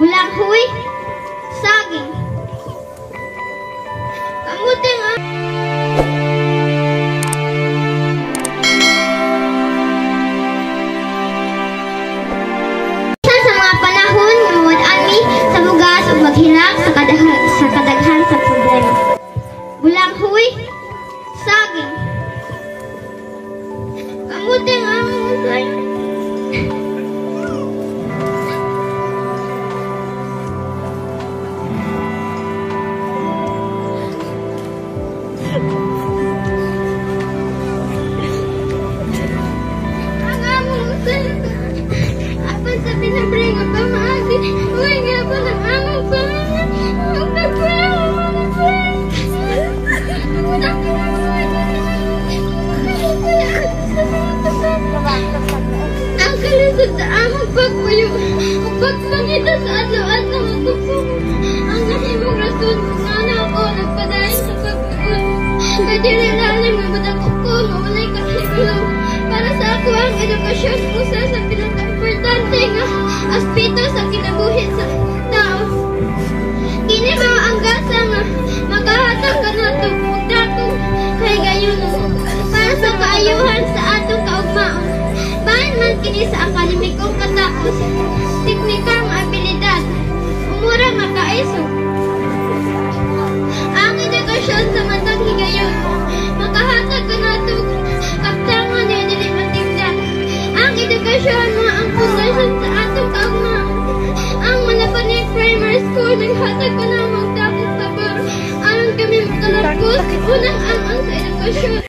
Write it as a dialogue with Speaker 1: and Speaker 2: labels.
Speaker 1: Bulanghoy, saging, kamuting sa mga panahon nga mawad-an mi sa bugas ug maghilak sa kadaghan sa problema. Bulanghoy, saging, kamuting apa sabi na bring up ang maagi. Uy, nga pa ng among pangalan. Ang nagpang mga friends. Ako na ang kalisod sa among pagpuyo. Ang pagpangita sa adlaw-adlaw ang tupong. Ang nahimong rason kung ano ako nagpadayon sa pagpuyo. Kadililalim ang badako ko. Mawalay kahibulong. Para sa ako ang edukasyon usa sa pinaka-importante nga aspeto sa kinabuhi sa tao. Kini mao ang gasa nga magahatag kanato og dakong kahigayonon para sa kaayuhan sa atong kaugmaon. Bahin man kini sa akademikong kataos, teknikang abilidad, umura nga kaisog. Ang edukasyon sa matang higayon